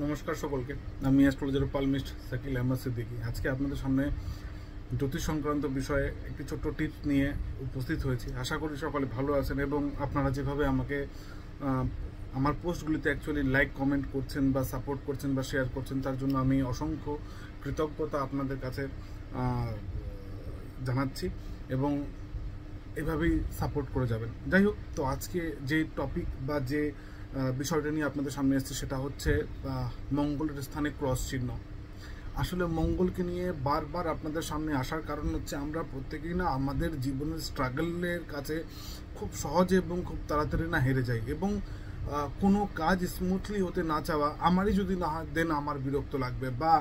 নমস্কার সকলকে। আমি অ্যাস্ট্রোলজার পালমিস্ট শাকিল আহমদ সিদ্দিকী। আজকে আপনাদের সামনে জ্যোতিষ সংক্রান্ত বিষয়ে একটি ছোট্ট টিপস নিয়ে উপস্থিত হয়েছি। আশা করি সকলে ভালো আছেন এবং আপনারা যেভাবে আমাকে আমার পোস্টগুলিতে অ্যাকচুয়ালি লাইক কমেন্ট করছেন বা সাপোর্ট করছেন বা শেয়ার করছেন, তার জন্য আমি অসংখ্য কৃতজ্ঞতা আপনাদের কাছে জানাচ্ছি এবং এভাবেই সাপোর্ট করে যাবেন। যাই হোক, তো আজকে যে টপিক বা যে বিষয়টা নিয়ে আপনাদের সামনে এসেছে সেটা হচ্ছে মঙ্গলের স্থানে ক্রস চিহ্ন। আসলে মঙ্গলকে নিয়ে বারবার আপনাদের সামনে আসার কারণ হচ্ছে আমরা প্রত্যেকেই না আমাদের জীবনের স্ট্রাগলের কাছে খুব সহজে এবং খুব তাড়াতাড়ি না হেরে যাই এবং কোনো কাজ স্মুথলি হতে না চাওয়া, আমারই যদি না হয় দেন আমার বিরক্ত লাগবে বা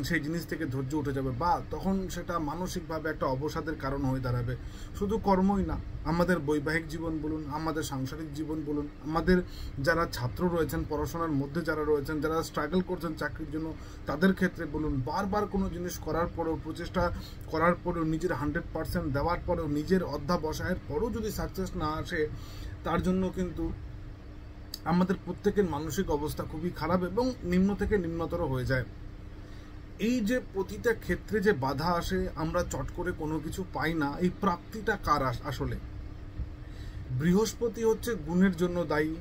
সেই জিনিস থেকে ধৈর্য উঠে যাবে বা তখন সেটা মানসিকভাবে একটা অবসাদের কারণ হয়ে দাঁড়াবে। শুধু কর্মই না, আমাদের বৈবাহিক জীবন বলুন, আমাদের সাংসারিক জীবন বলুন, আমাদের যারা ছাত্র রয়েছেন, পড়াশোনার মধ্যে যারা রয়েছেন, যারা স্ট্রাগল করছেন চাকরির জন্য, তাদের ক্ষেত্রে বলুন, বারবার কোনো জিনিস করার পরেও, প্রচেষ্টা করার পরেও, নিজের 100% দেওয়ার পরেও, নিজের অধ্যাবসায়ের পরেও যদি সাকসেস না আসে, তার জন্য কিন্তু আমাদের প্রত্যেকের মানসিক অবস্থা খুবই খারাপ এবং নিম্ন থেকে নিম্নতর হয়ে যায়। এই যে প্রতিটা ক্ষেত্রে যে বাধা আসে, আমরা চট করে কোনো কিছু পাই না, এই প্রাপ্তিটা কার আসলে? বৃহস্পতি হচ্ছে গুণের জন্য দায়ী,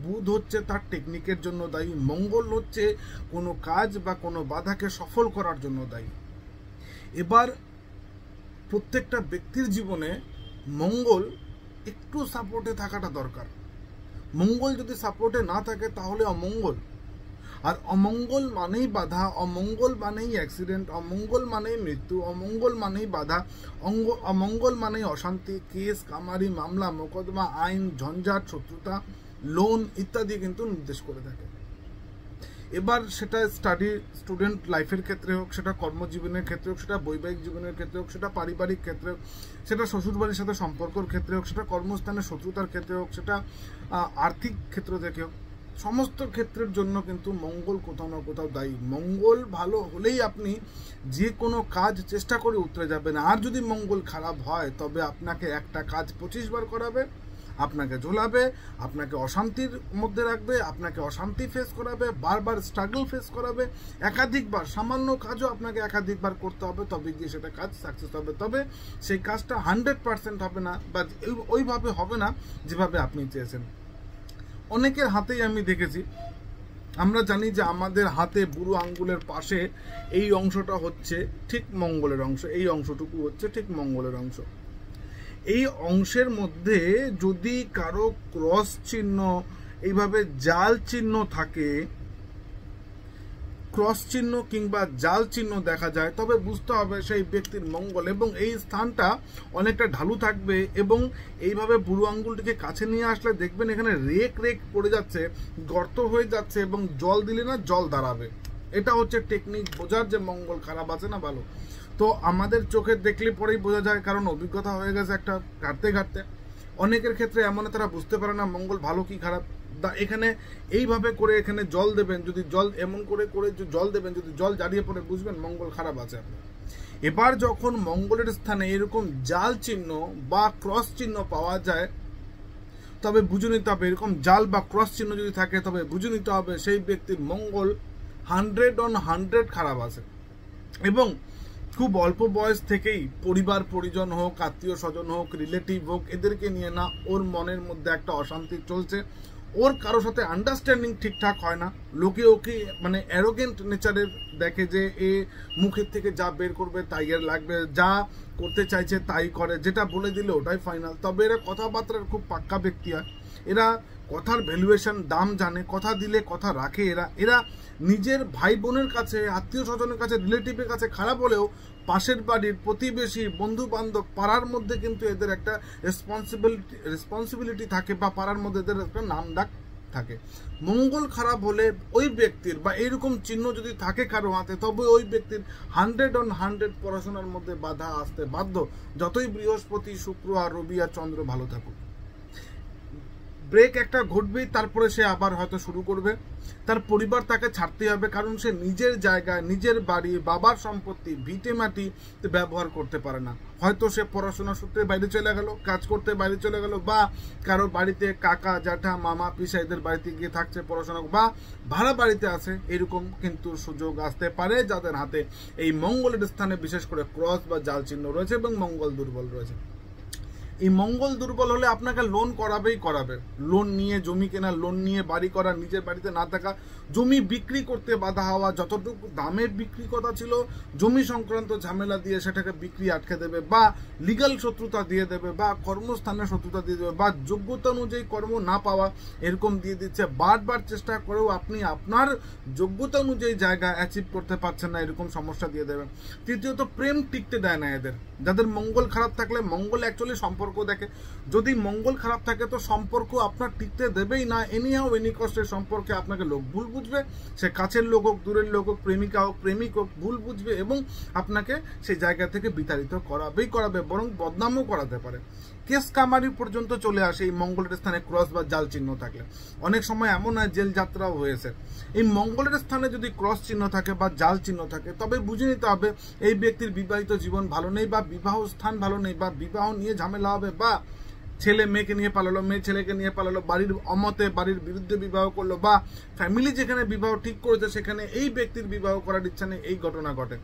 বুধ হচ্ছে তার টেকনিকের জন্য দায়ী, মঙ্গল হচ্ছে কোনো কাজ বা কোনো বাধাকে সফল করার জন্য দায়ী। এবার প্রত্যেকটা ব্যক্তির জীবনে মঙ্গল একটু সাপোর্টে থাকাটা দরকার। মঙ্গল যদি সাপোর্টে না থাকে তাহলে অমঙ্গল, আর অমঙ্গল মানেই বাধা, অমঙ্গল মানেই অ্যাক্সিডেন্ট, অমঙ্গল মানেই মৃত্যু, অমঙ্গল মানেই বাধা, অমঙ্গল মানেই অশান্তি, কেস কামারি, মামলা মোকদ্দমা, আইন, ঝঞ্ঝাট, শত্রুতা, লোন ইত্যাদি কিন্তু নির্দেশ করে থাকে। এবার সেটা স্টুডেন্ট লাইফের ক্ষেত্রে হোক, সেটা কর্মজীবনের ক্ষেত্রে হোক, সেটা বৈবাহিক জীবনের ক্ষেত্রে হোক, সেটা পারিবারিক ক্ষেত্রে হোক, সেটা শ্বশুরবাড়ির সাথে সম্পর্কের ক্ষেত্রে হোক, সেটা কর্মস্থানের শত্রুতার ক্ষেত্রে হোক, সেটা আর্থিক ক্ষেত্র থেকে হোক, সমস্ত ক্ষেত্রের জন্য কিন্তু মঙ্গল কোথাও না কোথাও দায়ী। মঙ্গল ভালো হলেই আপনি যে কোনো কাজ চেষ্টা করে উতরে যাবেন, আর যদি মঙ্গল খারাপ হয় তবে আপনাকে একটা কাজ 25 বার করাবে, আপনাকে ঝোলাবে, আপনাকে অশান্তির মধ্যে রাখবে, আপনাকে অশান্তি ফেস করাবে, বারবার স্ট্রাগল ফেস করাবে, একাধিকবার, সামান্য কাজও আপনাকে একাধিকবার করতে হবে, তবে গিয়ে সেটা কাজ সাকসেস হবে। তবে সেই কাজটা 100% হবে না বা ওইভাবে হবে না যেভাবে আপনি চেয়েছেন। অনেকের হাতেই আমি দেখেছি, আমরা জানি যে আমাদের হাতে বুড়ো আঙ্গুলের পাশে এই অংশটা হচ্ছে ঠিক মঙ্গলের অংশ, এই অংশটুকু হচ্ছে ঠিক মঙ্গলের অংশ। এই অংশের মধ্যে যদি কারো ক্রস চিহ্ন, এইভাবে জাল চিহ্ন থাকে, ক্রস চিহ্ন কিংবা জাল চিহ্ন দেখা যায়, তবে বুঝতে হবে সেই ব্যক্তির মঙ্গল, এবং এই স্থানটা অনেকটা ঢালু থাকবে এবং এইভাবে বুড়ো আঙ্গুলটিকে কাছে নিয়ে আসলে দেখবেন এখানে রেক রেক পড়ে যাচ্ছে, গর্ত হয়ে যাচ্ছে এবং জল দিলে না জল দাঁড়াবে। এটা হচ্ছে টেকনিক বোঝার যে মঙ্গল খারাপ আছে না ভালো। তো আমাদের চোখে দেখলে পরেই বোঝা যায়, কারণ অভিজ্ঞতা হয়ে গেছে একটা ঘাটতে ঘাটতে। অনেকের ক্ষেত্রে এমন তারা বুঝতে পারে না মঙ্গল ভালো কি খারাপ। এখানে এইভাবে করে এখানে জল দেবেন, যদি জল এমন করে করে জল দেবেন, যদি জল জারিয়ে পড়ে বুঝবেন মঙ্গল খারাপ আছে আপনার। এবার যখন মঙ্গলের স্থানে এরকম জাল চিহ্ন বা ক্রস চিহ্ন পাওয়া যায়, তবে বুঝে নিতে হবে, এরকম জাল বা ক্রস চিহ্ন যদি থাকে তবে বুঝে নিতে হবে সেই ব্যক্তির মঙ্গল 100/100 খারাপ আছে। এবং খুব অল্প বয়স থেকেই পরিবার পরিজন হোক, আত্মীয় স্বজন হোক, রিলেটিভ হোক, এদেরকে নিয়ে না ওর মনের মধ্যে একটা অশান্তি চলছে, ওর কারো সাথে আন্ডারস্ট্যান্ডিং ঠিকঠাক হয় না, লোকে ওকে মানে অ্যারোগেন্ট নেচারের দেখে, যে এ মুখের থেকে যা বের করবে তাই এর লাগবে, যা করতে চাইছে তাই করে, যেটা বলে দিলে ওটাই ফাইনাল। তবে এরা কথাবার্তার খুব পাক্কা ব্যক্তি হয়, এরা কথার ভ্যালুয়েশন দাম জানে, কথা দিলে কথা রাখে। এরা নিজের ভাই বোনের কাছে, আত্মীয় স্বজনের কাছে, রিলেটিভের কাছে খারাপ হলেও পাশের বাড়ির, প্রতিবেশী, বন্ধু বান্ধব, পাড়ার মধ্যে কিন্তু এদের একটা রেসপন্সিবিলিটি থাকে বা পাড়ার মধ্যে এদের একটা নাম ডাক থাকে। মঙ্গল খারাপ হলে ওই ব্যক্তির বা এইরকম চিহ্ন যদি থাকে কারো হাতে, তবে ওই ব্যক্তির 100/100 পড়াশোনার মধ্যে বাধা আসতে বাধ্য, যতই বৃহস্পতি, শুক্র আর রবি আর চন্দ্র ভালো থাকুক। ব্রেক একটা ঘটবেই, তারপরে সে আবার হয়তো শুরু করবে। তার পরিবার তাকে ছাড়তে হবে, কারণ সে নিজের জায়গায়, নিজের বাড়ি, বাবার সম্পত্তি, ভিটে মাটি ব্যবহার করতে পারে না। হয়তো সে পড়াশোনা সূত্রে বাইরে চলে গেল, কাজ করতে বাইরে চলে গেল, বা কারো বাড়িতে কাকা জ্যাঠা মামা পিসা এদের বাড়িতে গিয়ে থাকছে পড়াশোনা, বা ভাড়া বাড়িতে আছে। এরকম কিন্তু সুযোগ আসতে পারে যাদের হাতে এই মঙ্গলের স্থানে বিশেষ করে ক্রস বা জাল চিহ্ন রয়েছে এবং মঙ্গল দুর্বল রয়েছে। এই মঙ্গল দুর্বল হলে আপনাকে লোন করাবেই করাবে। লোন নিয়ে জমি কেনা, লোন নিয়ে বাড়ি করা, নিজের বাড়িতে না থাকা, জমি বিক্রি করতে বাধা হওয়া, যতটুকু দামের বিক্রি কথা ছিল জমি সংক্রান্ত ঝামেলা দিয়ে সেটাকে বিক্রি আটকে দেবে, বা লিগ্যাল শত্রুতা দিয়ে দেবে, বা কর্মস্থানের শত্রুতা দিয়ে দেবে, বা যোগ্যতা অনুযায়ী কর্ম না পাওয়া এরকম দিয়ে দিচ্ছে। বারবার চেষ্টা করেও আপনি আপনার যোগ্যতা অনুযায়ী জায়গা অ্যাচিভ করতে পারছেন না, এরকম সমস্যা দিয়ে দেবে। তৃতীয়ত, প্রেম টিকতে দেয় না এদের। যাদের মঙ্গল খারাপ থাকলে, মঙ্গল অ্যাকচুয়ালি সম্পর্ক দেখে, যদি মঙ্গল খারাপ থাকে তো সম্পর্ক আপনার টিকতে দেবেই না। এনি হাউ এনি কষ্টের সম্পর্কে আপনাকে লোক ভুল বুঝবে, সে কাছের লোক হোক, দূরের লোক হোক, প্রেমিকা হোক, প্রেমিক হোক, ভুল বুঝবে এবং আপনাকে সেই জায়গা থেকে বিতাড়িত করাবে, বরং বদনামও করাতে পারে। কেস কামারি পর্যন্ত চলে আসে এই মঙ্গলের স্থানে ক্রস বা জাল চিহ্ন থাকলে। অনেক সময় এমন হয় জেল যাত্রাও হয়েছে। এই মঙ্গলের স্থানে যদি ক্রস চিহ্ন থাকে বা জাল চিহ্ন থাকে, তবে বুঝে নিতে হবে এই ব্যক্তির বিবাহিত জীবন ভালো নেই, বা বিবাহ স্থান ভালো নেই, বা বিবাহ নিয়ে ঝামেলা হবে, বা ছেলে মেয়েকে নিয়ে পালালো, মেয়ে ছেলেকে নিয়ে পালালো, বাড়ির অমতে বাড়ির বিরুদ্ধে বিবাহ করলো, বা ফ্যামিলি যেখানে বিবাহ ঠিক করেছে সেখানে এই ব্যক্তির বিবাহ করার ইচ্ছা নেই, এই ঘটনা ঘটে।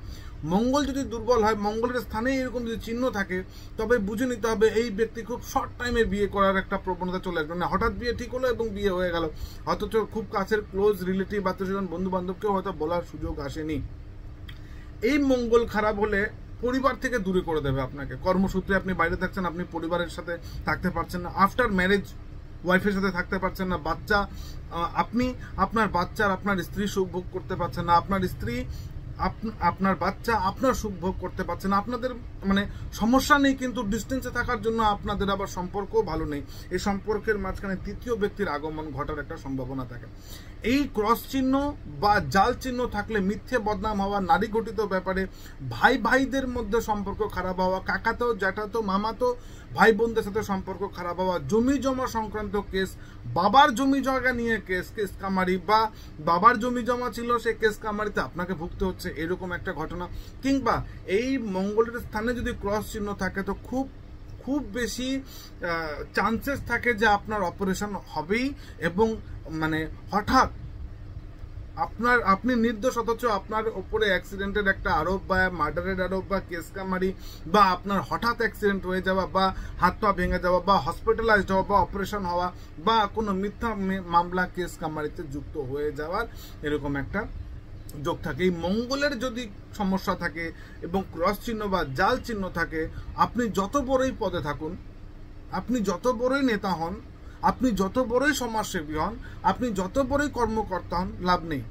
মঙ্গল যদি দুর্বল হয়, মঙ্গলের স্থানে এরকম যদি চিহ্ন থাকে, তবে বুঝে নিতে হবে এই ব্যক্তি খুব শর্ট টাইমে বিয়ে করার একটা প্রবণতা চলে আসবে। না হঠাৎ বিয়ে ঠিক হলো এবং বিয়ে হয়ে গেল, অথচ খুব কাছের ক্লোজ রিলেটিভ, আত্মীয়স্বজন, বন্ধু বান্ধবকেও হয়তো বলার সুযোগ আসেনি। এই মঙ্গল খারাপ হলে পরিবার থেকে দূরে করে দেবে আপনাকে। কর্মসূত্রে আপনি বাইরে থাকছেন, আপনি পরিবারের সাথে থাকতে পারছেন না, আফটার ম্যারেজ ওয়াইফের সাথে থাকতে পারছেন না, বাচ্চা আপনি আপনার বাচ্চার আপনার স্ত্রী সুখ ভোগ করতে পারছেন না, আপনার স্ত্রী আপনার বাচ্চা আপনার সুখ ভোগ করতে পারছে না। আপনাদের মানে সমস্যা নেই, কিন্তু ডিস্টেন্সে থাকার জন্য আপনাদের আবার সম্পর্কও ভালো নেই। এই সম্পর্কের মাঝখানে তৃতীয় ব্যক্তির আগমন ঘটার একটা সম্ভাবনা থাকে। এই ক্রস চিহ্ন বা জাল চিহ্ন থাকলে মিথ্যে বদনাম হওয়া, নারী ঘটিত ব্যাপারে ভাই ভাইদের মধ্যে সম্পর্ক খারাপ হওয়া, কাকাতো জ্যাঠাতো মামাতো ভাই বোনদের সাথে সম্পর্ক খারাপ হওয়া, জমি জমা সংক্রান্ত কেস, বাবার জমি জায়গা নিয়ে কেস কামারি, বা বাবার জমি জমা ছিল সে কেস কামারিতে আপনাকে ভুগতে হচ্ছে, এরকম একটা ঘটনা। কিংবা এই মঙ্গলের স্থানে যদি ক্রস চিহ্ন থাকে তো খুব বেশি চান্সেস থাকে যে আপনার অপারেশন হবেই, এবং মানে হঠাৎ আপনি নির্দোষ অথচ আপনার উপরে অ্যাক্সিডেন্টের একটা আরোপ বা মার্ডারের আরোপ বা কেস কামারি, বা আপনার হঠাৎ অ্যাক্সিডেন্ট হয়ে যাওয়া, বা হাত পা ভেঙে যাওয়া, বা হসপিটালাইজড হওয়া, বা অপারেশন হওয়া, বা কোনো মিথ্যা মামলা কেস কামারিতে যুক্ত হয়ে যাওয়ার এরকম একটা যোগ থাকে। এই মঙ্গলের যদি সমস্যা থাকে এবং ক্রস চিহ্ন বা জাল চিহ্ন থাকে, আপনি যত বড়ই পদে থাকুন, আপনি যত বড়ই নেতা হন, আপনি যত বড়ই সমাজসেবী হন, আপনি যত বড়ই কর্মকর্তা হন, লাভ নেই।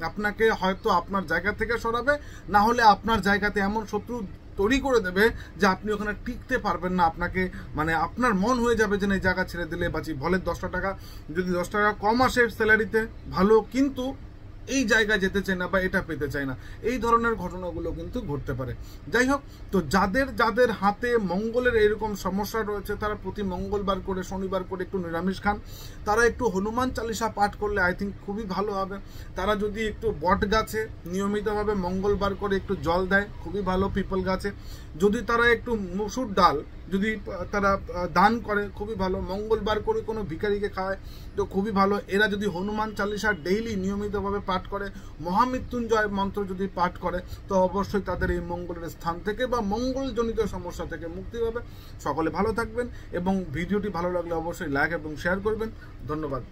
আপনাকে হয়তো আপনার জায়গা থেকে সরাবে, না হলে আপনার জায়গাতে এমন শত্রু তৈরি করে দেবে যে আপনি ওখানে টিকতে পারবেন না। আপনাকে মানে আপনার মন হয়ে যাবে যে এই জায়গা ছেড়ে দিলে বাঁচি। ভলে 10টা টাকা যদি 10 টাকা কম আসে স্যালারিতে ভালো, কিন্তু এই জায়গায় যেতে চাই না বা এটা পেতে চাই না, এই ধরনের ঘটনাগুলো কিন্তু ঘটতে পারে। যাই হোক, তো যাদের হাতে মঙ্গলের এরকম সমস্যা রয়েছে, তারা প্রতি মঙ্গলবার করে শনিবার করে একটু নিরামিষ খান। তারা একটু হনুমান চালিসা পাঠ করলে আই থিঙ্ক খুবই ভালো হবে। তারা যদি একটু বট গাছে নিয়মিতভাবে মঙ্গলবার করে একটু জল দেয়, খুবই ভালো। পিপল গাছে যদি তারা একটু মুসুর ডাল যদি তারা দান করে, খুবই ভালো। মঙ্গলবার করে কোনো ভিখারিকে খাওয়ায় তো খুবই ভালো। এরা যদি হনুমান চালিসা ডেইলি নিয়মিতভাবে পাঠ করে, মহামৃত্যুঞ্জয় মন্ত্র যদি পাঠ করে, তো অবশ্যই তাদের এই মঙ্গলের স্থান থেকে বা মঙ্গলজনিত সমস্যা থেকে মুক্তি পাবে। সকলে ভালো থাকবেন, এবং ভিডিওটি ভালো লাগলে অবশ্যই লাইক এবং শেয়ার করবেন। ধন্যবাদ।